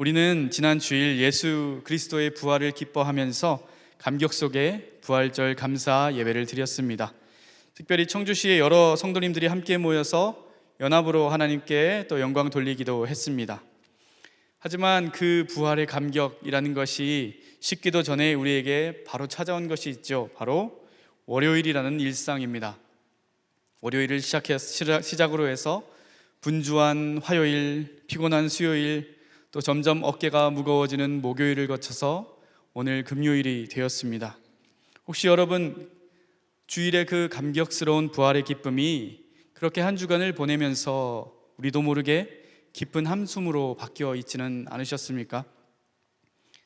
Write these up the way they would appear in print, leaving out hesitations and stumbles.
우리는 지난 주일 예수 그리스도의 부활을 기뻐하면서 감격 속에 부활절 감사 예배를 드렸습니다. 특별히 청주시의 여러 성도님들이 함께 모여서 연합으로 하나님께 또 영광 돌리기도 했습니다. 하지만 그 부활의 감격이라는 것이 식기도 전에 우리에게 바로 찾아온 것이 있죠. 바로 월요일이라는 일상입니다. 월요일을 시작으로 해서 분주한 화요일, 피곤한 수요일, 또 점점 어깨가 무거워지는 목요일을 거쳐서 오늘 금요일이 되었습니다. 혹시 여러분 주일의 그 감격스러운 부활의 기쁨이 그렇게 한 주간을 보내면서 우리도 모르게 기쁜 한숨으로 바뀌어 있지는 않으셨습니까?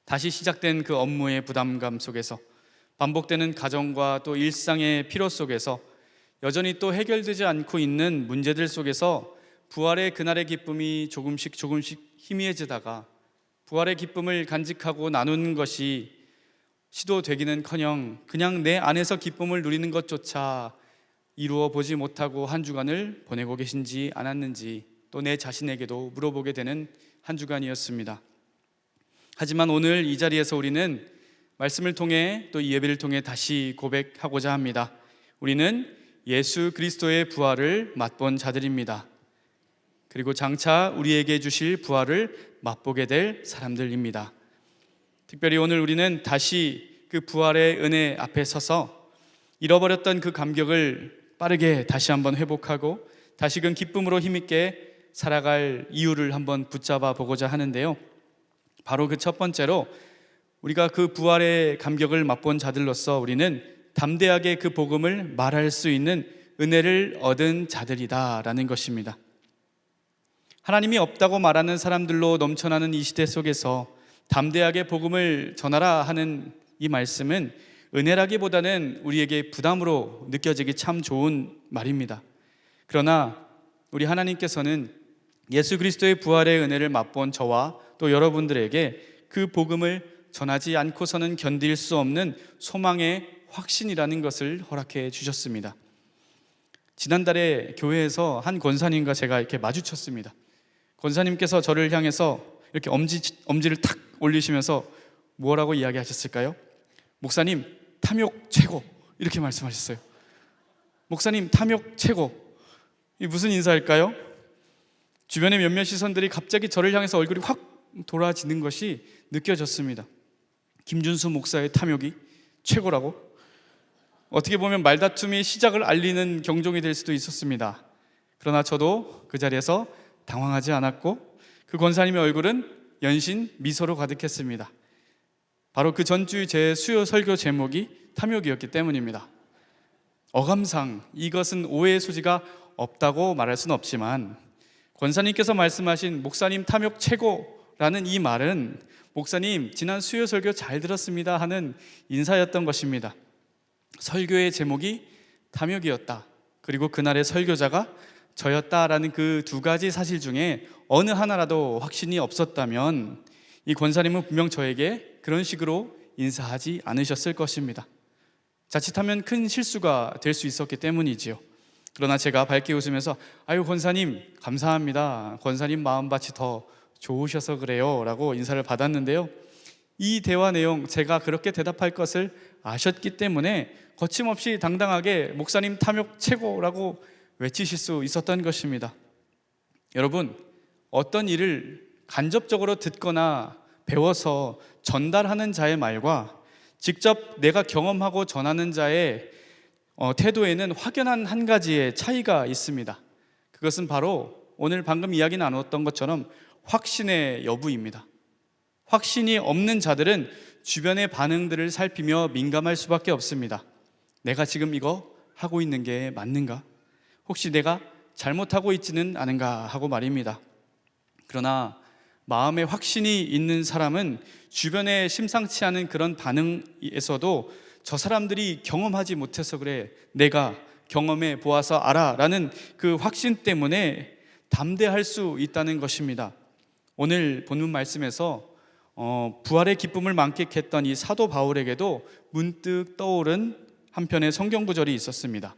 다시 시작된 그 업무의 부담감 속에서, 반복되는 가정과 또 일상의 피로 속에서, 여전히 또 해결되지 않고 있는 문제들 속에서 부활의 그날의 기쁨이 조금씩 희미해지다가 부활의 기쁨을 간직하고 나누는 것이 시도되기는커녕 그냥 내 안에서 기쁨을 누리는 것조차 이루어 보지 못하고 한 주간을 보내고 계신지 않았는지 또 내 자신에게도 물어보게 되는 한 주간이었습니다. 하지만 오늘 이 자리에서 우리는 말씀을 통해 또 이 예배를 통해 다시 고백하고자 합니다. 우리는 예수 그리스도의 부활을 맛본 자들입니다. 그리고 장차 우리에게 주실 부활을 맛보게 될 사람들입니다. 특별히 오늘 우리는 다시 그 부활의 은혜 앞에 서서 잃어버렸던 그 감격을 빠르게 다시 한번 회복하고 다시금 기쁨으로 힘있게 살아갈 이유를 한번 붙잡아 보고자 하는데요. 바로 그 첫 번째로 우리가 그 부활의 감격을 맛본 자들로서 우리는 담대하게 그 복음을 말할 수 있는 은혜를 얻은 자들이다라는 것입니다. 하나님이 없다고 말하는 사람들로 넘쳐나는 이 시대 속에서 담대하게 복음을 전하라 하는 이 말씀은 은혜라기보다는 우리에게 부담으로 느껴지기 참 좋은 말입니다. 그러나 우리 하나님께서는 예수 그리스도의 부활의 은혜를 맛본 저와 또 여러분들에게 그 복음을 전하지 않고서는 견딜 수 없는 소망의 확신이라는 것을 허락해 주셨습니다. 지난달에 교회에서 한 권사님과 제가 이렇게 마주쳤습니다. 권사님께서 저를 향해서 이렇게 엄지를 탁 올리시면서 뭐라고 이야기하셨을까요? 목사님, 탐욕 최고, 이렇게 말씀하셨어요. 목사님, 탐욕 최고. 이 무슨 인사일까요? 주변의 몇몇 시선들이 갑자기 저를 향해서 얼굴이 확 돌아지는 것이 느껴졌습니다. 김준수 목사의 탐욕이 최고라고? 어떻게 보면 말다툼의 시작을 알리는 경종이 될 수도 있었습니다. 그러나 저도 그 자리에서 당황하지 않았고 그 권사님의 얼굴은 연신 미소로 가득했습니다. 바로 그 전주의 제 수요 설교 제목이 탐욕이었기 때문입니다. 어감상 이것은 오해의 소지가 없다고 말할 수는 없지만 권사님께서 말씀하신 목사님 탐욕 최고라는 이 말은 목사님 지난 수요 설교 잘 들었습니다 하는 인사였던 것입니다. 설교의 제목이 탐욕이었다. 그리고 그날의 설교자가 저였다라는 그 두 가지 사실 중에 어느 하나라도 확신이 없었다면 이 권사님은 분명 저에게 그런 식으로 인사하지 않으셨을 것입니다. 자칫하면 큰 실수가 될 수 있었기 때문이지요. 그러나 제가 밝게 웃으면서 아유 권사님 감사합니다. 권사님 마음밭이 더 좋으셔서 그래요 라고 인사를 받았는데요. 이 대화 내용 제가 그렇게 대답할 것을 아셨기 때문에 거침없이 당당하게 목사님 탐욕 최고라고 외치실 수 있었던 것입니다. 여러분, 어떤 일을 간접적으로 듣거나 배워서 전달하는 자의 말과 직접 내가 경험하고 전하는 자의 태도에는 확연한 한 가지의 차이가 있습니다. 그것은 바로 오늘 방금 이야기 나눴던 것처럼 확신의 여부입니다. 확신이 없는 자들은 주변의 반응들을 살피며 민감할 수밖에 없습니다. 내가 지금 이거 하고 있는 게 맞는가? 혹시 내가 잘못하고 있지는 않은가 하고 말입니다. 그러나 마음에 확신이 있는 사람은 주변에 심상치 않은 그런 반응에서도 저 사람들이 경험하지 못해서 그래, 내가 경험해 보아서 알아 라는 그 확신 때문에 담대할 수 있다는 것입니다. 오늘 본문 말씀에서 부활의 기쁨을 만끽했던 이 사도 바울에게도 문득 떠오른 한편의 성경 구절이 있었습니다.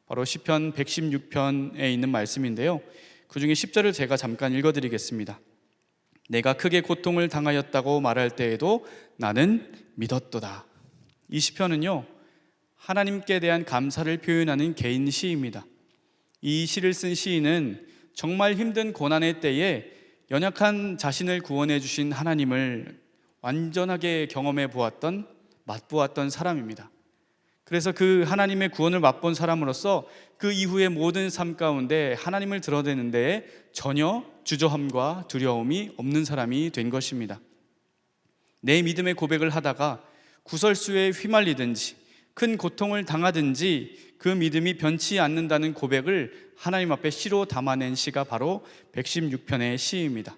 바로 시편 116편에 있는 말씀인데요. 그 중에 10절을 제가 잠깐 읽어드리겠습니다. 내가 크게 고통을 당하였다고 말할 때에도 나는 믿었도다. 이 시편은요, 하나님께 대한 감사를 표현하는 개인 시입니다. 이 시를 쓴 시인은 정말 힘든 고난의 때에 연약한 자신을 구원해 주신 하나님을 완전하게 경험해 보았던, 맛보았던 사람입니다. 그래서 그 하나님의 구원을 맛본 사람으로서 그 이후의 모든 삶 가운데 하나님을 드러내는 데에 전혀 주저함과 두려움이 없는 사람이 된 것입니다. 내 믿음의 고백을 하다가 구설수에 휘말리든지 큰 고통을 당하든지 그 믿음이 변치 않는다는 고백을 하나님 앞에 시로 담아낸 시가 바로 116편의 시입니다.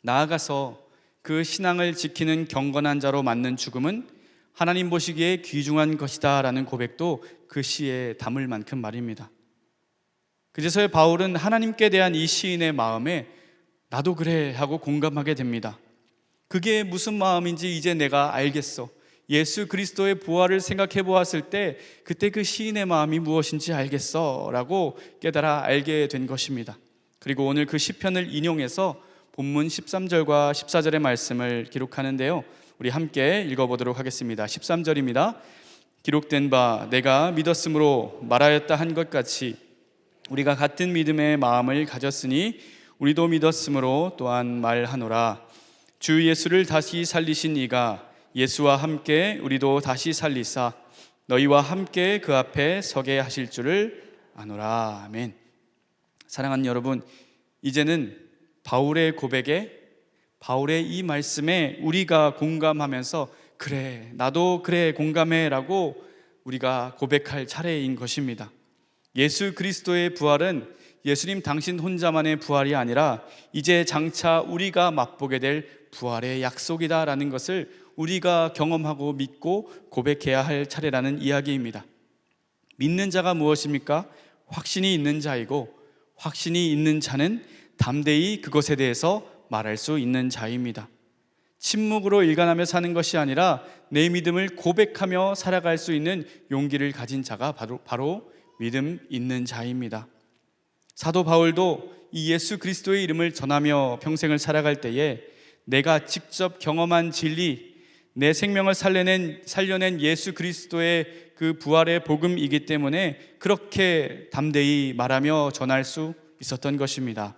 나아가서 그 신앙을 지키는 경건한 자로 맞는 죽음은 하나님 보시기에 귀중한 것이다 라는 고백도 그 시에 담을 만큼 말입니다. 그제서야 바울은 하나님께 대한 이 시인의 마음에 나도 그래 하고 공감하게 됩니다. 그게 무슨 마음인지 이제 내가 알겠어. 예수 그리스도의 부활을 생각해 보았을 때 그때 그 시인의 마음이 무엇인지 알겠어 라고 깨달아 알게 된 것입니다. 그리고 오늘 그 시편을 인용해서 본문 13절과 14절의 말씀을 기록하는데요, 우리 함께 읽어보도록 하겠습니다. 13절입니다. 기록된 바 내가 믿었으므로 말하였다 한 것 같이 우리가 같은 믿음의 마음을 가졌으니 우리도 믿었으므로 또한 말하노라. 주 예수를 다시 살리신 이가 예수와 함께 우리도 다시 살리사 너희와 함께 그 앞에 서게 하실 줄을 아노라. 아멘. 사랑하는 여러분, 이제는 바울의 고백에, 바울의 이 말씀에 우리가 공감하면서 그래 나도 그래 공감해 라고 우리가 고백할 차례인 것입니다. 예수 그리스도의 부활은 예수님 당신 혼자만의 부활이 아니라 이제 장차 우리가 맛보게 될 부활의 약속이다 라는 것을 우리가 경험하고 믿고 고백해야 할 차례라는 이야기입니다. 믿는 자가 무엇입니까? 확신이 있는 자이고, 확신이 있는 자는 담대히 그것에 대해서 말할 수 있는 자입니다. 침묵으로 일관하며 사는 것이 아니라 내 믿음을 고백하며 살아갈 수 있는 용기를 가진 자가 바로 믿음 있는 자입니다. 사도 바울도 이 예수 그리스도의 이름을 전하며 평생을 살아갈 때에 내가 직접 경험한 진리, 내 생명을 살려낸 예수 그리스도의 그 부활의 복음이기 때문에 그렇게 담대히 말하며 전할 수 있었던 것입니다.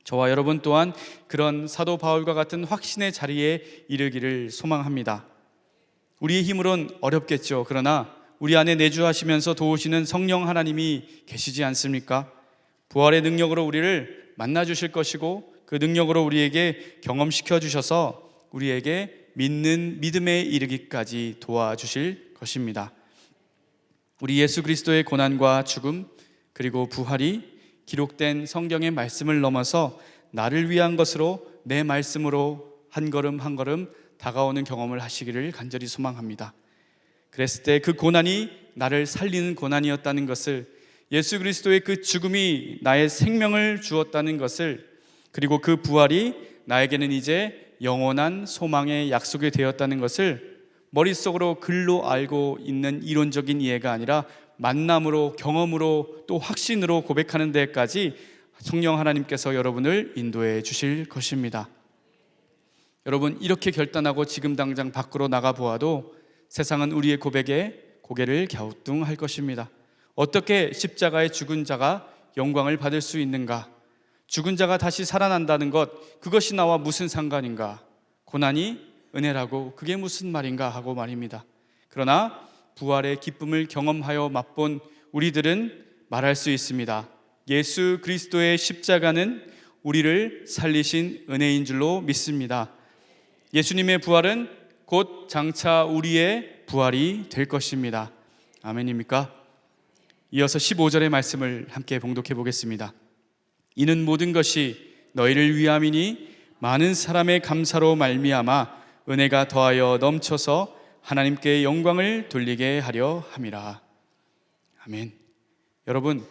저와 여러분 또한 그런 사도 바울과 같은 확신의 자리에 이르기를 소망합니다. 우리의 힘으론 어렵겠죠. 그러나 우리 안에 내주하시면서 도우시는 성령 하나님이 계시지 않습니까? 부활의 능력으로 우리를 만나주실 것이고 그 능력으로 우리에게 경험시켜 주셔서 우리에게 믿는 믿음에 이르기까지 도와주실 것입니다. 우리 예수 그리스도의 고난과 죽음 그리고 부활이 기록된 성경의 말씀을 넘어서 나를 위한 것으로 내 말씀으로 한 걸음 한 걸음 다가오는 경험을 하시기를 간절히 소망합니다. 그랬을 때 그 고난이 나를 살리는 고난이었다는 것을, 예수 그리스도의 그 죽음이 나의 생명을 주었다는 것을, 그리고 그 부활이 나에게는 이제 영원한 소망의 약속이 되었다는 것을 머릿속으로 글로 알고 있는 이론적인 이해가 아니라 만남으로, 경험으로, 또 확신으로 고백하는 데까지 성령 하나님께서 여러분을 인도해 주실 것입니다. 여러분, 이렇게 결단하고 지금 당장 밖으로 나가 보아도 세상은 우리의 고백에 고개를 갸우뚱할 것입니다. 어떻게 십자가의 죽은 자가 영광을 받을 수 있는가? 죽은 자가 다시 살아난다는 것, 그것이 나와 무슨 상관인가? 고난이 은혜라고 그게 무슨 말인가 하고 말입니다. 그러나 부활의 기쁨을 경험하여 맛본 우리들은 말할 수 있습니다. 예수 그리스도의 십자가는 우리를 살리신 은혜인 줄로 믿습니다. 예수님의 부활은 곧 장차 우리의 부활이 될 것입니다. 아멘입니까? 이어서 15절의 말씀을 함께 봉독해 보겠습니다. 이는 모든 것이 너희를 위함이니 많은 사람의 감사로 말미암아 은혜가 더하여 넘쳐서 하나님께 영광을 돌리게 하려 함이라. 아멘. 여러분,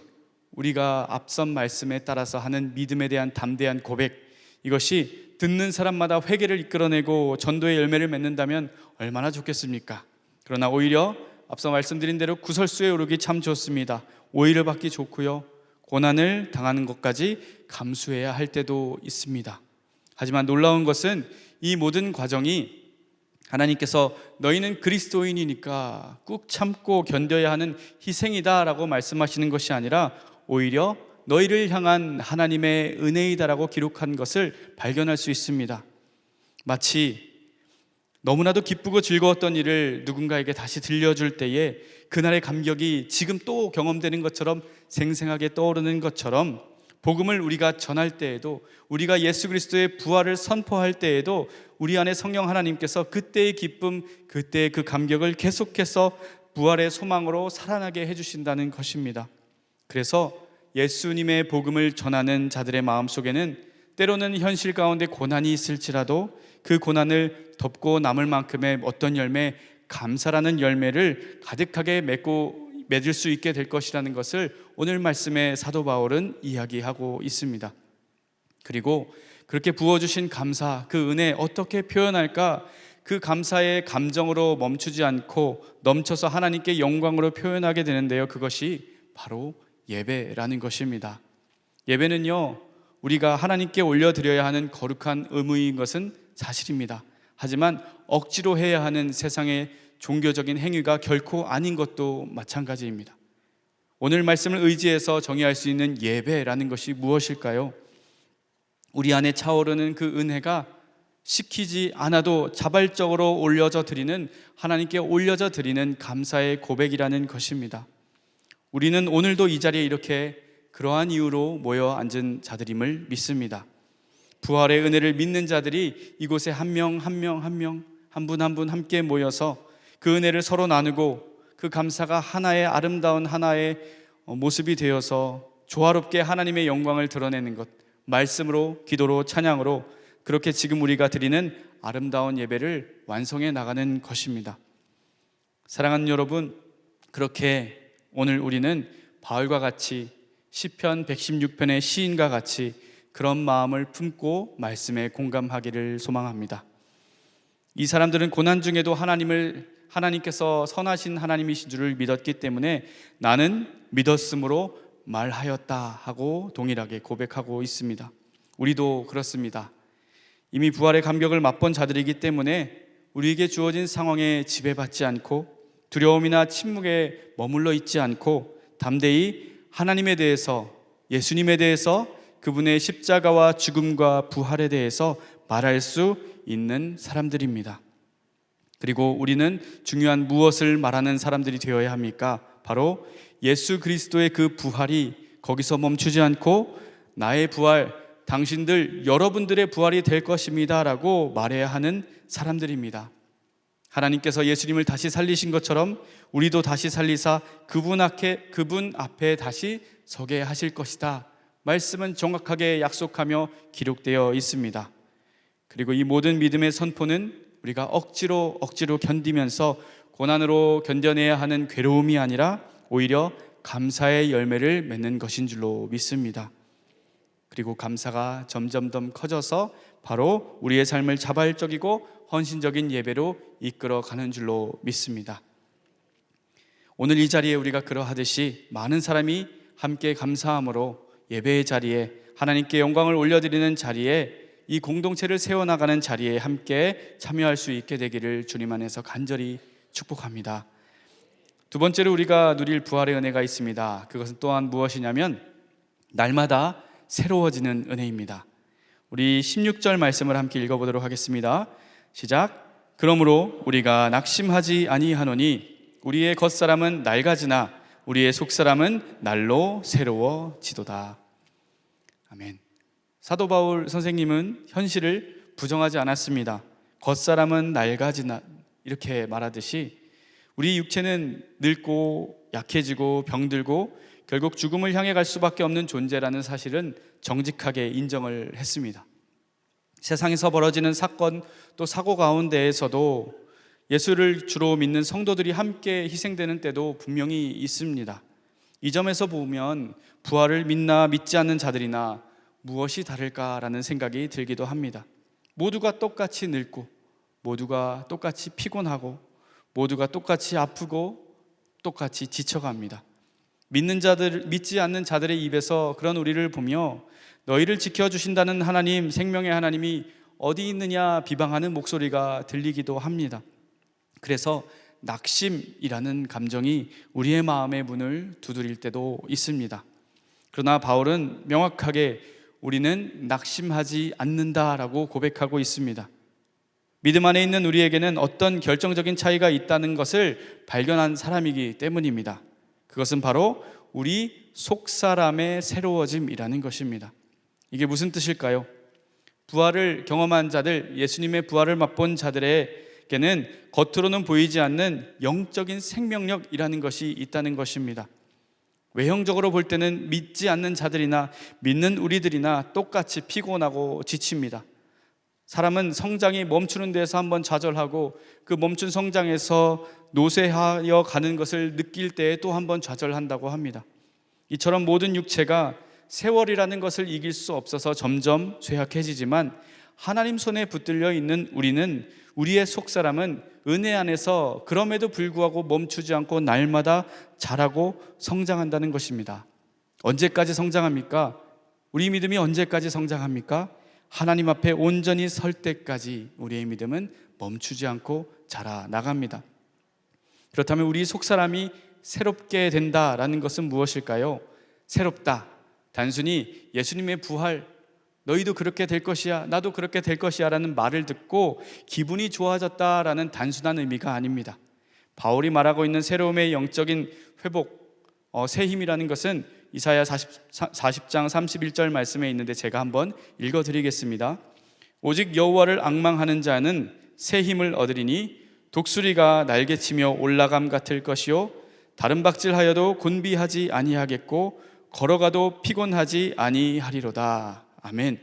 우리가 앞선 말씀에 따라서 하는 믿음에 대한 담대한 고백, 이것이 듣는 사람마다 회개를 이끌어내고 전도의 열매를 맺는다면 얼마나 좋겠습니까? 그러나 오히려 앞서 말씀드린 대로 구설수에 오르기 참 좋습니다. 오히려 받기 좋고요, 고난을 당하는 것까지 감수해야 할 때도 있습니다. 하지만 놀라운 것은 이 모든 과정이 하나님께서 너희는 그리스도인이니까 꾹 참고 견뎌야 하는 희생이다라고 말씀하시는 것이 아니라 오히려 너희를 향한 하나님의 은혜이다라고 기록한 것을 발견할 수 있습니다. 마치 너무나도 기쁘고 즐거웠던 일을 누군가에게 다시 들려줄 때에 그날의 감격이 지금 또 경험되는 것처럼 생생하게 떠오르는 것처럼 복음을 우리가 전할 때에도, 우리가 예수 그리스도의 부활을 선포할 때에도 우리 안에 성령 하나님께서 그때의 기쁨, 그때의 그 감격을 계속해서 부활의 소망으로 살아나게 해주신다는 것입니다. 그래서 예수님의 복음을 전하는 자들의 마음속에는 때로는 현실 가운데 고난이 있을지라도 그 고난을 덮고 남을 만큼의 어떤 열매, 감사라는 열매를 가득하게 맺을 수 있게 될 것이라는 것을 오늘 말씀에 사도 바울은 이야기하고 있습니다. 그리고 그렇게 부어주신 감사, 그 은혜 어떻게 표현할까? 그 감사의 감정으로 멈추지 않고 넘쳐서 하나님께 영광으로 표현하게 되는데요, 그것이 바로 예배라는 것입니다. 예배는요, 우리가 하나님께 올려드려야 하는 거룩한 의무인 것은 사실입니다. 하지만 억지로 해야 하는 세상의 종교적인 행위가 결코 아닌 것도 마찬가지입니다. 오늘 말씀을 의지해서 정의할 수 있는 예배라는 것이 무엇일까요? 우리 안에 차오르는 그 은혜가 시키지 않아도 자발적으로 하나님께 올려져 드리는 감사의 고백이라는 것입니다. 우리는 오늘도 이 자리에 이렇게 그러한 이유로 모여 앉은 자들임을 믿습니다. 부활의 은혜를 믿는 자들이 이곳에 한 명 한 명 한 명, 한 분 한 분 함께 모여서 그 은혜를 서로 나누고 그 감사가 하나의 아름다운 하나의 모습이 되어서 조화롭게 하나님의 영광을 드러내는 것, 말씀으로, 기도로, 찬양으로 그렇게 지금 우리가 드리는 아름다운 예배를 완성해 나가는 것입니다. 사랑하는 여러분, 그렇게 오늘 우리는 바울과 같이 시편 116편의 시인과 같이 그런 마음을 품고 말씀에 공감하기를 소망합니다. 이 사람들은 고난 중에도 하나님께서 선하신 하나님이신 줄을 믿었기 때문에 나는 믿었으므로 말하였다 하고 동일하게 고백하고 있습니다. 우리도 그렇습니다. 이미 부활의 감격을 맛본 자들이기 때문에 우리에게 주어진 상황에 지배받지 않고 두려움이나 침묵에 머물러 있지 않고 담대히 하나님에 대해서, 예수님에 대해서, 그분의 십자가와 죽음과 부활에 대해서 말할 수 있는 사람들입니다. 그리고 우리는 중요한 무엇을 말하는 사람들이 되어야 합니까? 바로 예수 그리스도의 그 부활이 거기서 멈추지 않고 나의 부활, 당신들 여러분들의 부활이 될 것입니다 라고 말해야 하는 사람들입니다. 하나님께서 예수님을 다시 살리신 것처럼 우리도 다시 살리사 그분 앞에 다시 서게 하실 것이다. 말씀은 정확하게 약속하며 기록되어 있습니다. 그리고 이 모든 믿음의 선포는 우리가 억지로 견디면서 고난으로 견뎌내야 하는 괴로움이 아니라 오히려 감사의 열매를 맺는 것인 줄로 믿습니다. 그리고 감사가 점점 더 커져서 바로 우리의 삶을 자발적이고 헌신적인 예배로 이끌어가는 줄로 믿습니다. 오늘 이 자리에 우리가 그러하듯이 많은 사람이 함께 감사함으로 예배의 자리에, 하나님께 영광을 올려드리는 자리에, 이 공동체를 세워나가는 자리에 함께 참여할 수 있게 되기를 주님 안에서 간절히 축복합니다. 두 번째로 우리가 누릴 부활의 은혜가 있습니다. 그것은 또한 무엇이냐면 날마다 새로워지는 은혜입니다. 우리 16절 말씀을 함께 읽어보도록 하겠습니다. 시작. 그러므로 우리가 낙심하지 아니하노니 우리의 겉사람은 낡아지나 우리의 속사람은 날로 새로워지도다. 아멘. 사도 바울 선생님은 현실을 부정하지 않았습니다. 겉사람은 낡아지나 이렇게 말하듯이 우리 육체는 늙고 약해지고 병들고 결국 죽음을 향해 갈 수밖에 없는 존재라는 사실은 정직하게 인정을 했습니다. 세상에서 벌어지는 사건 또 사고 가운데에서도 예수를 주로 믿는 성도들이 함께 희생되는 때도 분명히 있습니다. 이 점에서 보면 부활을 믿나 믿지 않는 자들이나 무엇이 다를까라는 생각이 들기도 합니다. 모두가 똑같이 늙고 모두가 똑같이 피곤하고 모두가 똑같이 아프고 똑같이 지쳐갑니다. 믿지 않는 자들의 입에서 그런 우리를 보며 너희를 지켜주신다는 하나님, 생명의 하나님이 어디 있느냐 비방하는 목소리가 들리기도 합니다. 그래서 낙심이라는 감정이 우리의 마음의 문을 두드릴 때도 있습니다. 그러나 바울은 명확하게 우리는 낙심하지 않는다라고 고백하고 있습니다. 믿음 안에 있는 우리에게는 어떤 결정적인 차이가 있다는 것을 발견한 사람이기 때문입니다. 그것은 바로 우리 속사람의 새로워짐이라는 것입니다. 이게 무슨 뜻일까요? 부활을 경험한 자들, 예수님의 부활을 맛본 자들에게는 겉으로는 보이지 않는 영적인 생명력이라는 것이 있다는 것입니다. 외형적으로 볼 때는 믿지 않는 자들이나 믿는 우리들이나 똑같이 피곤하고 지칩니다. 사람은 성장이 멈추는 데서 한번 좌절하고 그 멈춘 성장에서 노쇠하여 가는 것을 느낄 때에 또 한번 좌절한다고 합니다. 이처럼 모든 육체가 세월이라는 것을 이길 수 없어서 점점 쇠약해지지만 하나님 손에 붙들려 있는 우리는, 우리의 속사람은 은혜 안에서 그럼에도 불구하고 멈추지 않고 날마다 자라고 성장한다는 것입니다. 언제까지 성장합니까? 우리 믿음이 언제까지 성장합니까? 하나님 앞에 온전히 설 때까지 우리의 믿음은 멈추지 않고 자라나갑니다. 그렇다면 우리 속사람이 새롭게 된다라는 것은 무엇일까요? 새롭다, 단순히 예수님의 부활, 너희도 그렇게 될 것이야, 나도 그렇게 될 것이야 라는 말을 듣고 기분이 좋아졌다라는 단순한 의미가 아닙니다. 바울이 말하고 있는 새로움의 영적인 회복, 새 힘이라는 것은 이사야 40장 31절 말씀에 있는데 제가 한번 읽어드리겠습니다. 오직 여호와를 앙망하는 자는 새 힘을 얻으리니 독수리가 날개치며 올라감 같을 것이요 다른 박질하여도 곤비하지 아니하겠고 걸어가도 피곤하지 아니하리로다. 아멘.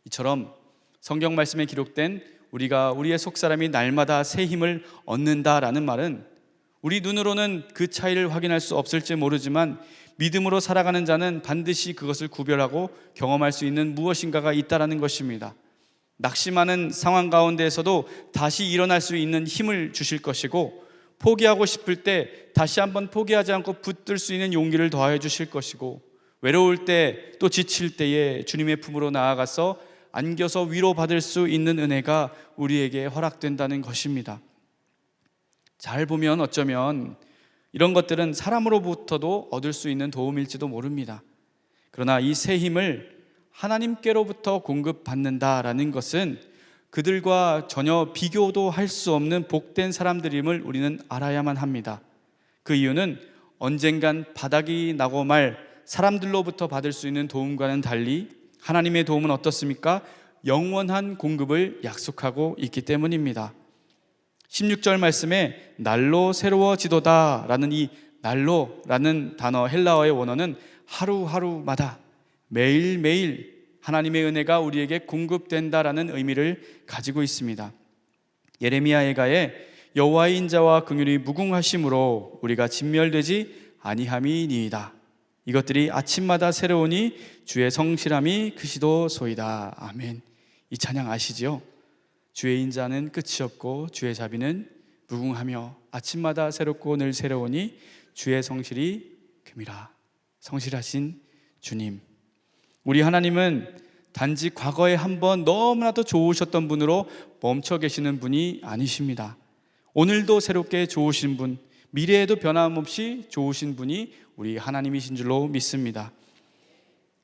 이처럼 성경 말씀에 기록된 우리가 우리의 속사람이 날마다 새 힘을 얻는다라는 말은 우리 눈으로는 그 차이를 확인할 수 없을지 모르지만 믿음으로 살아가는 자는 반드시 그것을 구별하고 경험할 수 있는 무엇인가가 있다라는 것입니다. 낙심하는 상황 가운데에서도 다시 일어날 수 있는 힘을 주실 것이고, 포기하고 싶을 때 다시 한번 포기하지 않고 붙들 수 있는 용기를 더하여 주실 것이고, 외로울 때 또 지칠 때에 주님의 품으로 나아가서 안겨서 위로받을 수 있는 은혜가 우리에게 허락된다는 것입니다. 잘 보면 어쩌면 이런 것들은 사람으로부터도 얻을 수 있는 도움일지도 모릅니다. 그러나 이 새 힘을 하나님께로부터 공급받는다라는 것은 그들과 전혀 비교도 할 수 없는 복된 사람들임을 우리는 알아야만 합니다. 그 이유는 언젠간 바닥이 나고 말 사람들로부터 받을 수 있는 도움과는 달리 하나님의 도움은 어떻습니까? 영원한 공급을 약속하고 있기 때문입니다. 16절 말씀에 날로 새로워지도다 라는 이 날로라는 단어, 헬라어의 원어는 하루하루마다 매일매일 하나님의 은혜가 우리에게 공급된다라는 의미를 가지고 있습니다. 예레미야 예가에 여호와의 인자와 긍휼이 무궁하심으로 우리가 진멸되지 아니함이니이다. 이것들이 아침마다 새로우니 주의 성실함이 크시도소이다. 아멘. 이 찬양 아시죠? 주의 인자는 끝이 없고 주의 자비는 무궁하며 아침마다 새롭고 늘 새로우니 주의 성실이 큼이라. 성실하신 주님, 우리 하나님은 단지 과거에 한번 너무나도 좋으셨던 분으로 멈춰 계시는 분이 아니십니다. 오늘도 새롭게 좋으신 분, 미래에도 변함없이 좋으신 분이 우리 하나님이신 줄로 믿습니다.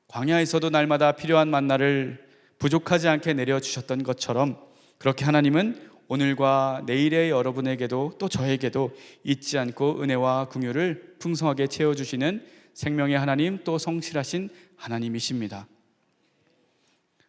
광야에서도 날마다 필요한 만나를 부족하지 않게 내려주셨던 것처럼 그렇게 하나님은 오늘과 내일의 여러분에게도 또 저에게도 잊지 않고 은혜와 긍휼을 풍성하게 채워주시는 생명의 하나님, 또 성실하신 하나님이십니다.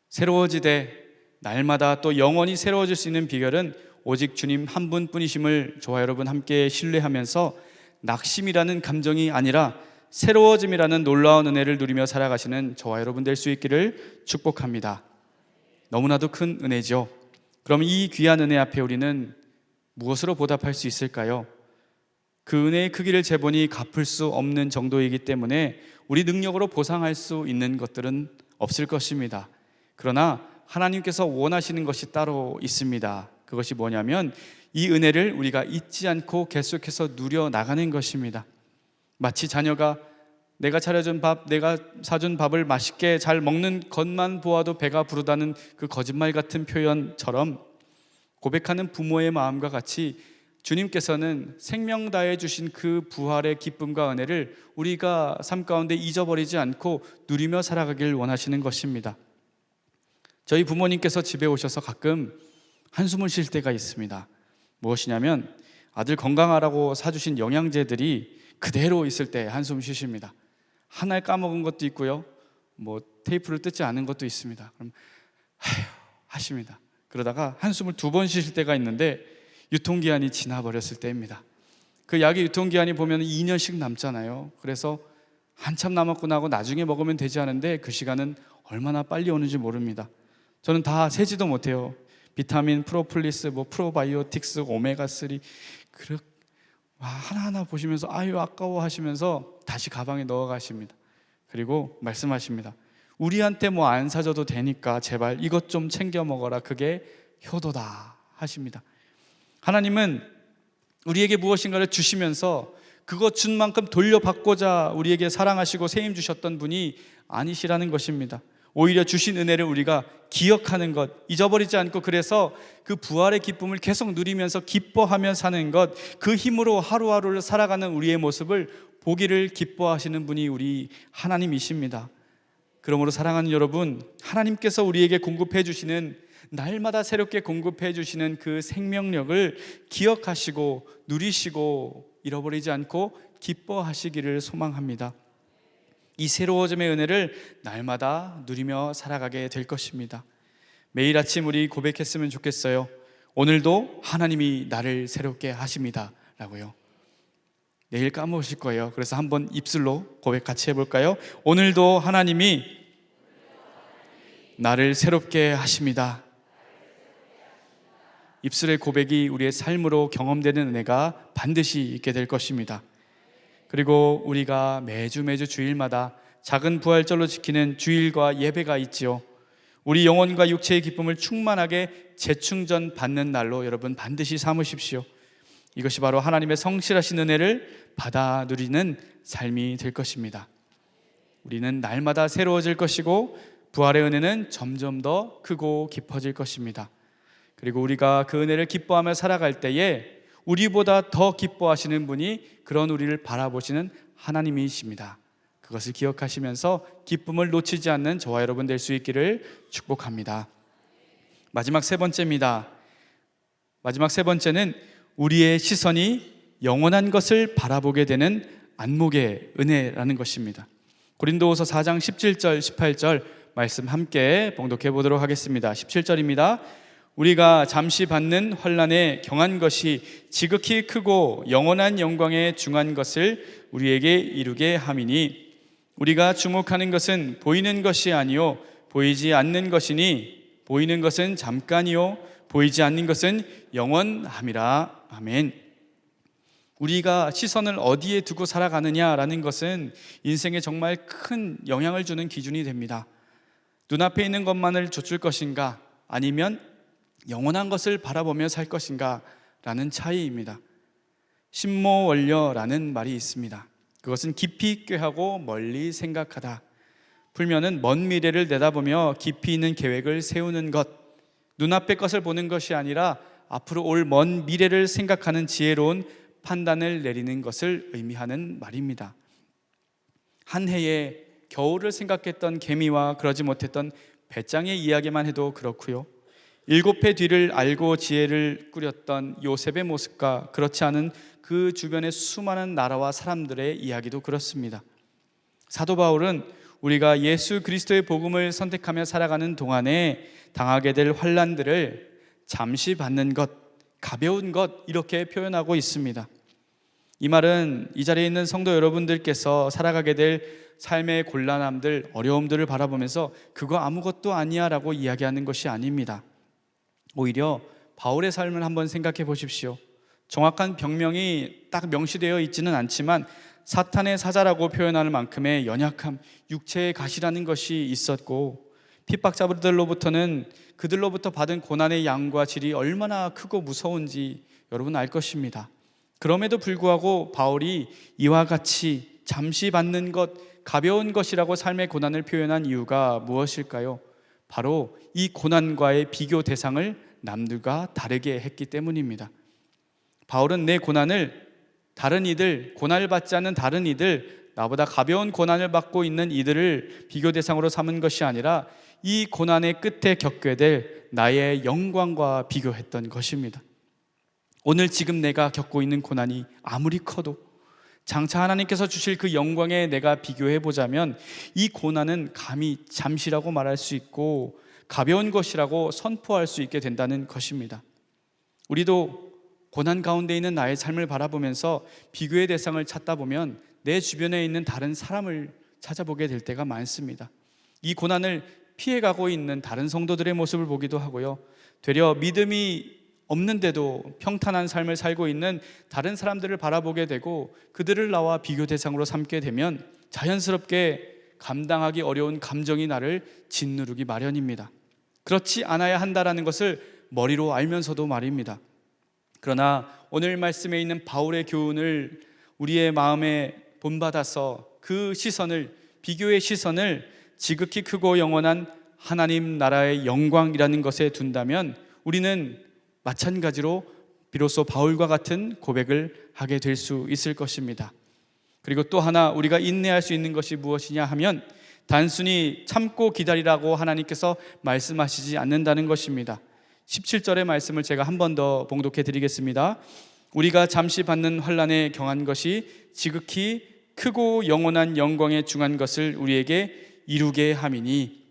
새로워지되 날마다 또 영원히 새로워질 수 있는 비결은 오직 주님 한 분뿐이심을 저와 여러분 함께 신뢰하면서 낙심이라는 감정이 아니라 새로워짐이라는 놀라운 은혜를 누리며 살아가시는 저와 여러분 될 수 있기를 축복합니다. 너무나도 큰 은혜죠. 그럼 이 귀한 은혜 앞에 우리는 무엇으로 보답할 수 있을까요? 그 은혜의 크기를 재보니 갚을 수 없는 정도이기 때문에 우리 능력으로 보상할 수 있는 것들은 없을 것입니다. 그러나 하나님께서 원하시는 것이 따로 있습니다. 그것이 뭐냐면 이 은혜를 우리가 잊지 않고 계속해서 누려나가는 것입니다. 마치 자녀가 내가 차려준 밥, 내가 사준 밥을 맛있게 잘 먹는 것만 보아도 배가 부르다는 그 거짓말 같은 표현처럼 고백하는 부모의 마음과 같이 주님께서는 생명 다해 주신 그 부활의 기쁨과 은혜를 우리가 삶 가운데 잊어버리지 않고 누리며 살아가길 원하시는 것입니다. 저희 부모님께서 집에 오셔서 가끔 한숨을 쉴 때가 있습니다. 무엇이냐면 아들 건강하라고 사주신 영양제들이 그대로 있을 때 한숨 쉬십니다. 하나를 까먹은 것도 있고요, 테이프를 뜯지 않은 것도 있습니다. 그럼 아휴 하십니다. 그러다가 한숨을 2번 쉬실 때가 있는데 유통기한이 지나버렸을 때입니다. 그 약의 유통기한이 보면 2년씩 남잖아요. 그래서 한참 남았구나 하고 나중에 먹으면 되지 않은데 그 시간은 얼마나 빨리 오는지 모릅니다. 저는 다 세지도 못해요. 비타민, 프로폴리스, 프로바이오틱스, 오메가3 하나하나 보시면서 아유 아까워 하시면서 다시 가방에 넣어 가십니다. 그리고 말씀하십니다. 우리한테 안 사줘도 되니까 제발 이것 좀 챙겨 먹어라. 그게 효도다 하십니다. 하나님은 우리에게 무엇인가를 주시면서 그것 준 만큼 돌려받고자 우리에게 사랑하시고 세임 주셨던 분이 아니시라는 것입니다. 오히려 주신 은혜를 우리가 기억하는 것, 잊어버리지 않고 그래서 그 부활의 기쁨을 계속 누리면서 기뻐하며 사는 것, 그 힘으로 하루하루를 살아가는 우리의 모습을 보기를 기뻐하시는 분이 우리 하나님이십니다. 그러므로 사랑하는 여러분, 하나님께서 우리에게 공급해 주시는, 날마다 새롭게 공급해 주시는 그 생명력을 기억하시고 누리시고 잃어버리지 않고 기뻐하시기를 소망합니다. 이 새로워짐의 은혜를 날마다 누리며 살아가게 될 것입니다. 매일 아침 우리 고백했으면 좋겠어요. 오늘도 하나님이 나를 새롭게 하십니다 라고요. 내일 까먹으실 거예요. 그래서 한번 입술로 고백 같이 해볼까요? 오늘도 하나님이 나를 새롭게 하십니다. 입술의 고백이 우리의 삶으로 경험되는 은혜가 반드시 있게 될 것입니다. 그리고 우리가 매주 주일마다 작은 부활절로 지키는 주일과 예배가 있지요. 우리 영혼과 육체의 기쁨을 충만하게 재충전 받는 날로 여러분 반드시 삼으십시오. 이것이 바로 하나님의 성실하신 은혜를 받아 누리는 삶이 될 것입니다. 우리는 날마다 새로워질 것이고 부활의 은혜는 점점 더 크고 깊어질 것입니다. 그리고 우리가 그 은혜를 기뻐하며 살아갈 때에 우리보다 더 기뻐하시는 분이 그런 우리를 바라보시는 하나님이십니다. 그것을 기억하시면서 기쁨을 놓치지 않는 저와 여러분 될 수 있기를 축복합니다. 마지막 세 번째입니다. 마지막 세 번째는 우리의 시선이 영원한 것을 바라보게 되는 안목의 은혜라는 것입니다. 고린도후서 4장 17절 18절 말씀 함께 봉독해 보도록 하겠습니다. 17절입니다. 우리가 잠시 받는 환난에 경한 것이 지극히 크고 영원한 영광에 중한 것을 우리에게 이루게 함이니 우리가 주목하는 것은 보이는 것이 아니요 보이지 않는 것이니 보이는 것은 잠깐이요 보이지 않는 것은 영원함이라. 아멘. 우리가 시선을 어디에 두고 살아가느냐라는 것은 인생에 정말 큰 영향을 주는 기준이 됩니다. 눈앞에 있는 것만을 좇을 것인가 아니면 영원한 것을 바라보며 살 것인가 라는 차이입니다. 신모원려라는 말이 있습니다. 그것은 깊이 꾀하고 멀리 생각하다. 풀면은 먼 미래를 내다보며 깊이 있는 계획을 세우는 것, 눈앞의 것을 보는 것이 아니라 앞으로 올 먼 미래를 생각하는 지혜로운 판단을 내리는 것을 의미하는 말입니다. 한 해에 겨울을 생각했던 개미와 그러지 못했던 배짱의 이야기만 해도 그렇고요, 7해 뒤를 알고 지혜를 꾸렸던 요셉의 모습과 그렇지 않은 그 주변의 수많은 나라와 사람들의 이야기도 그렇습니다. 사도 바울은 우리가 예수 그리스도의 복음을 선택하며 살아가는 동안에 당하게 될 환난들을 잠시 받는 것, 가벼운 것 이렇게 표현하고 있습니다. 이 말은 이 자리에 있는 성도 여러분들께서 살아가게 될 삶의 곤란함들, 어려움들을 바라보면서 그거 아무것도 아니야 라고 이야기하는 것이 아닙니다. 오히려 바울의 삶을 한번 생각해 보십시오. 정확한 병명이 딱 명시되어 있지는 않지만 사탄의 사자라고 표현하는 만큼의 연약함, 육체의 가시라는 것이 있었고, 핍박자들로부터는 그들로부터 받은 고난의 양과 질이 얼마나 크고 무서운지 여러분 알 것입니다. 그럼에도 불구하고 바울이 이와 같이 잠시 받는 것, 가벼운 것이라고 삶의 고난을 표현한 이유가 무엇일까요? 바로 이 고난과의 비교 대상을 남들과 다르게 했기 때문입니다. 바울은 내 고난을 다른 이들, 고난을 받지 않는 다른 이들, 나보다 가벼운 고난을 받고 있는 이들을 비교 대상으로 삼은 것이 아니라 이 고난의 끝에 겪게 될 나의 영광과 비교했던 것입니다. 오늘 지금 내가 겪고 있는 고난이 아무리 커도 장차 하나님께서 주실 그 영광에 내가 비교해 보자면 이 고난은 감히 잠시라고 말할 수 있고 가벼운 것이라고 선포할 수 있게 된다는 것입니다. 우리도 고난 가운데 있는 나의 삶을 바라보면서 비교의 대상을 찾다 보면 내 주변에 있는 다른 사람을 찾아보게 될 때가 많습니다. 이 고난을 피해가고 있는 다른 성도들의 모습을 보기도 하고요, 되려 믿음이 없는데도 평탄한 삶을 살고 있는 다른 사람들을 바라보게 되고 그들을 나와 비교 대상으로 삼게 되면 자연스럽게 감당하기 어려운 감정이 나를 짓누르기 마련입니다. 그렇지 않아야 한다는 것을 머리로 알면서도 말입니다. 그러나 오늘 말씀에 있는 바울의 교훈을 우리의 마음에 본받아서 그 시선을, 비교의 시선을 지극히 크고 영원한 하나님 나라의 영광이라는 것에 둔다면 우리는 마찬가지로 비로소 바울과 같은 고백을 하게 될 수 있을 것입니다. 그리고 또 하나 우리가 인내할 수 있는 것이 무엇이냐 하면 단순히 참고 기다리라고 하나님께서 말씀하시지 않는다는 것입니다. 17절의 말씀을 제가 한 번 더 봉독해 드리겠습니다. 우리가 잠시 받는 환난에 경한 것이 지극히 크고 영원한 영광에 중한 것을 우리에게 이루게 함이니.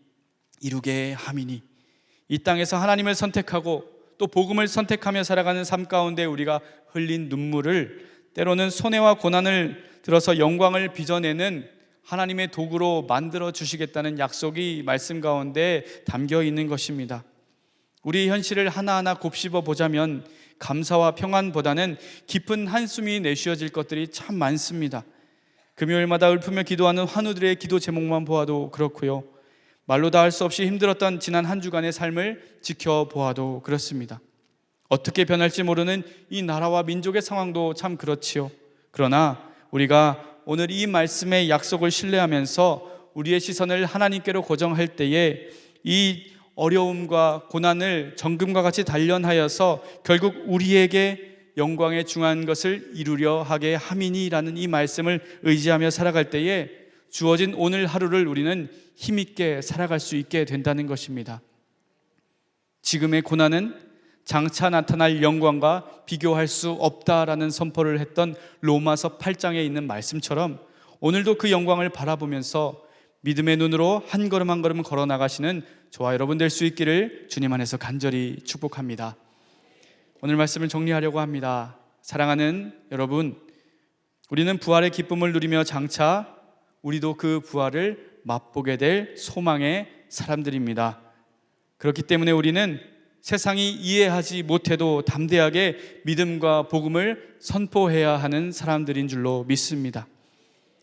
이 땅에서 하나님을 선택하고 또 복음을 선택하며 살아가는 삶 가운데 우리가 흘린 눈물을 때로는 손해와 고난을 들어서 영광을 빚어내는 하나님의 도구로 만들어 주시겠다는 약속이 말씀 가운데 담겨 있는 것입니다. 우리 현실을 하나하나 곱씹어 보자면 감사와 평안보다는 깊은 한숨이 내쉬어질 것들이 참 많습니다. 금요일마다 읊으며 기도하는 환우들의 기도 제목만 보아도 그렇고요, 말로 다 할 수 없이 힘들었던 지난 한 주간의 삶을 지켜보아도 그렇습니다. 어떻게 변할지 모르는 이 나라와 민족의 상황도 참 그렇지요. 그러나 우리가 오늘 이 말씀의 약속을 신뢰하면서 우리의 시선을 하나님께로 고정할 때에 이 어려움과 고난을 정금과 같이 단련하여서 결국 우리에게 영광에 중한 것을 이루려 하게 함이니라는 이 말씀을 의지하며 살아갈 때에 주어진 오늘 하루를 우리는 힘있게 살아갈 수 있게 된다는 것입니다. 지금의 고난은 장차 나타날 영광과 비교할 수 없다라는 선포를 했던 로마서 8장에 있는 말씀처럼 오늘도 그 영광을 바라보면서 믿음의 눈으로 한 걸음 한 걸음 걸어 나가시는 저와 여러분 될 수 있기를 주님 안에서 간절히 축복합니다. 오늘 말씀을 정리하려고 합니다. 사랑하는 여러분, 우리는 부활의 기쁨을 누리며 장차 우리도 그 부활을 맛보게 될 소망의 사람들입니다. 그렇기 때문에 우리는 세상이 이해하지 못해도 담대하게 믿음과 복음을 선포해야 하는 사람들인 줄로 믿습니다.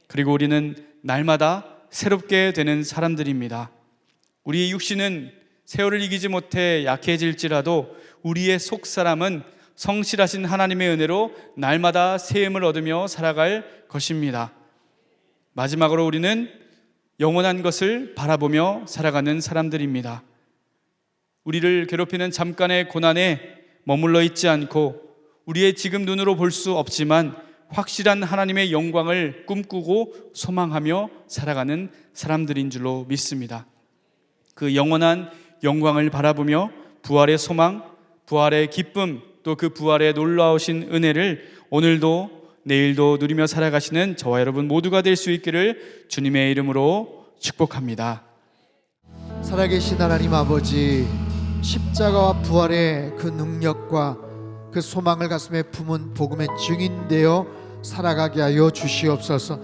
그리고 우리는 날마다 새롭게 되는 사람들입니다. 우리의 육신은 세월을 이기지 못해 약해질지라도 우리의 속사람은 성실하신 하나님의 은혜로 날마다 새 힘을 얻으며 살아갈 것입니다. 마지막으로 우리는 영원한 것을 바라보며 살아가는 사람들입니다. 우리를 괴롭히는 잠깐의 고난에 머물러 있지 않고 우리의 지금 눈으로 볼 수 없지만 확실한 하나님의 영광을 꿈꾸고 소망하며 살아가는 사람들인 줄로 믿습니다. 그 영원한 영광을 바라보며 부활의 소망, 부활의 기쁨, 또 그 부활의 놀라우신 은혜를 오늘도 내일도 누리며 살아가시는 저와 여러분 모두가 될 수 있기를 주님의 이름으로 축복합니다. 살아계신 하나님 아버지, 십자가와 부활의 그 능력과 그 소망을 가슴에 품은 복음의 증인되어 살아가게 하여 주시옵소서.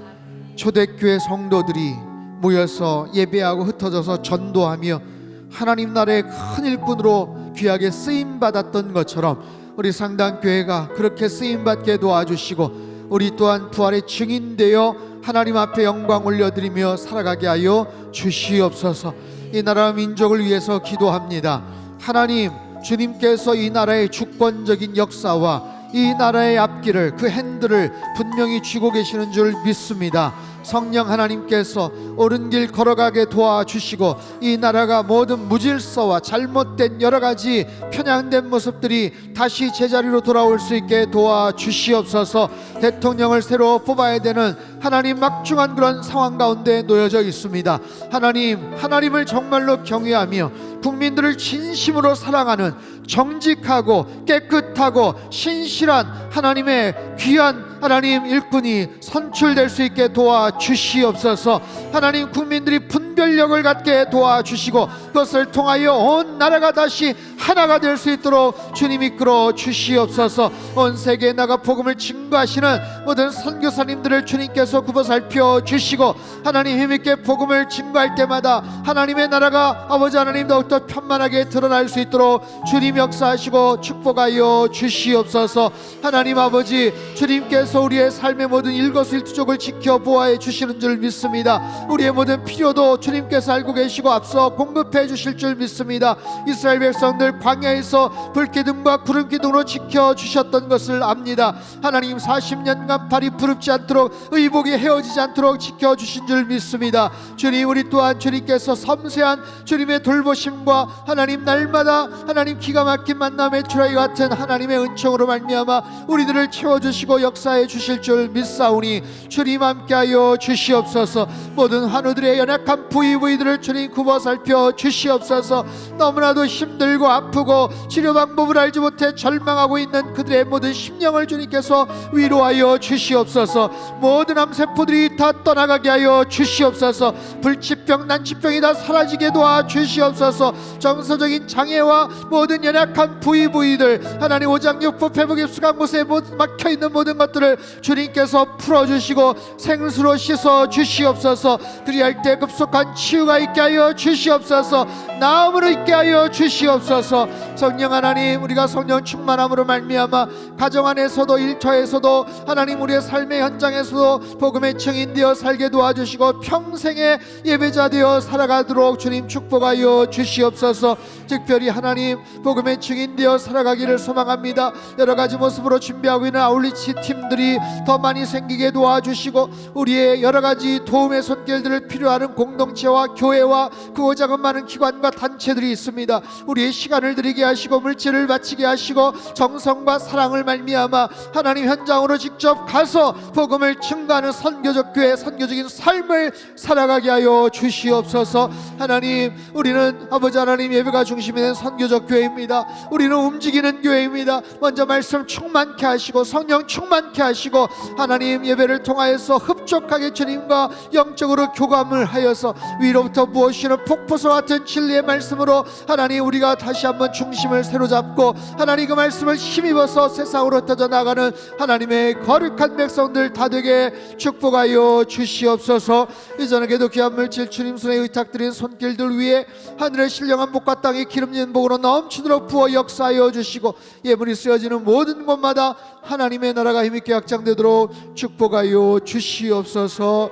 초대교회 성도들이 모여서 예배하고 흩어져서 전도하며 하나님 나라의 큰 일꾼으로 귀하게 쓰임받았던 것처럼 우리 상당교회가 그렇게 쓰임받게 도와주시고 우리 또한 부활의 증인되어 하나님 앞에 영광 올려드리며 살아가게 하여 주시옵소서. 이 나라 민족을 위해서 기도합니다. 하나님, 주님께서 이 나라의 주권적인 역사와 이 나라의 앞길을, 그 핸들을 분명히 쥐고 계시는 줄 믿습니다. 성령 하나님께서 옳은 길 걸어가게 도와주시고 이 나라가 모든 무질서와 잘못된 여러 가지 편향된 모습들이 다시 제자리로 돌아올 수 있게 도와주시옵소서. 대통령을 새로 뽑아야 되는 하나님 막중한 그런 상황 가운데 놓여져 있습니다. 하나님을 정말로 경외하며 국민들을 진심으로 사랑하는 정직하고 깨끗하고 신실한 하나님의 귀한 하나님 일꾼이 선출될 수 있게 도와주시옵소서. 하나님, 국민들이 분별력을 갖게 도와주시고 그것을 통하여 온 나라가 다시 하나가 될 수 있도록 주님 이끌어 주시옵소서. 온 세계에 나가 복음을 증거하시는 모든 선교사님들을 주님께서 굽어 살펴 주시고 하나님 힘있게 복음을 증거할 때마다 하나님의 나라가 아버지 하나님 더욱더 편만하게 드러날 수 있도록 주님 역사하시고 축복하여 주시옵소서. 하나님 아버지, 주님께서 우리의 삶의 모든 일거수일투족을 지켜보아해 주시는 줄 믿습니다. 우리의 모든 필요도 주님께서 알고 계시고 앞서 공급해 주실 줄 믿습니다. 이스라엘 백성들 광야에서 불기둥과 구름기둥으로 지켜주셨던 것을 압니다. 하나님, 40년간 발이 부릅지 않도록 의복이 헤어지지 않도록 지켜주신 줄 믿습니다. 주님, 우리 또한 주님께서 섬세한 주님의 돌보심과 하나님 날마다 하나님 기가 막힌 만남의 주라기 같은 하나님의 은총으로 말미암아 우리들을 채워주시고 역사해 주실 줄 믿사오니 주님 함께하여 주시옵소서. 모든 환우들의 연약한 부위들을 주님 굽어 살펴 주시옵소서. 너무나도 힘들고 아프고 치료 방법을 알지 못해 절망하고 있는 그들의 모든 심령을 주님께서 위로하여 주시옵소서. 모든 암세포들이 다 떠나가게 하여 주시옵소서. 불치병 난치병이 다 사라지게 도와 주시옵소서. 정서적인 장애와 모든 연약한 부위들 하나님 오장육부 폐부깁수가 못에 막혀있는 모든 것들을 주님께서 풀어주시고 생수로 씻어 주시옵소서. 그리할 때 급속한 치유가 있게 하여 주시옵소서. 나음으로 있게 하여 주시옵소서. 성령 하나님, 우리가 성령 충만함으로 말미암아 가정 안에서도 일터에서도 하나님 우리의 삶의 현장에서도 복음의 증인되어 살게 도와주시고 평생의 예배자 되어 살아가도록 주님 축복하여 주시옵소서. 특별히 하나님 복음의 증인되어 살아가기를 소망합니다. 여러가지 모습으로 준비하고 있는 아울리치 팀들이 더 많이 생기게 도와주시고 우리의 여러가지 도움의 손길들을 필요하는 공동체와 교회와 그 작은 많은 기관과 단체들이 있습니다. 우리의 시간을 드리게 하시고 물질을 바치게 하시고 정성과 사랑을 말미암아 하나님 현장으로 직접 가서 복음을 증거하는 선교적 교회, 선교적인 삶을 살아가게 하여 주시옵소서. 하나님, 우리는 아버지 하나님 예배가 중심이 된 선교적 교회입니다. 우리는 움직이는 교회입니다. 먼저 말씀 충만케 하시고 성령 충만케 하시고 하나님 예배를 통하여서 흡족하게 주님과 영적으로 교감을 하여서 위로부터 부어주시는 폭포수 같은 진리의 말씀으로 하나님 우리가 다시 한번 중심을 새로잡고 하나님 그 말씀을 힘입어서 세상으로 흩어져 나가는 하나님의 거룩한 백성들 다 되게 축복하여 주시옵소서. 이전에도 귀한 물질 주님 손에 의탁드린 손길들 위에 하늘의 신령한 복과 땅의 기름진 복으로 넘치도록 부어 역사하여 주시고 예물이 쓰여지는 모든 곳마다 하나님의 나라가 힘있게 확장되도록 축복하여 주시옵소서.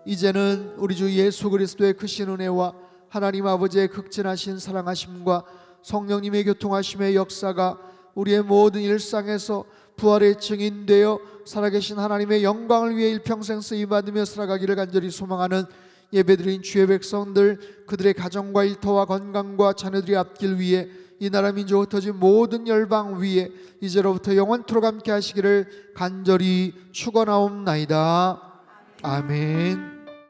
이제는 우리 주 예수 그리스도의 크신 은혜와 하나님 아버지의 극진하신 사랑하심과 성령님의 교통하심의 역사가 우리의 모든 일상에서 부활의 증인되어 살아계신 하나님의 영광을 위해 일평생 쓰임받으며 살아가기를 간절히 소망하는 예배드린 주의 백성들, 그들의 가정과 일터와 건강과 자녀들의 앞길 위에 이 나라 민족 흩어진 모든 열방 위에 이제로부터 영원토록 함께 하시기를 간절히 축원하옵나이다. 아멘.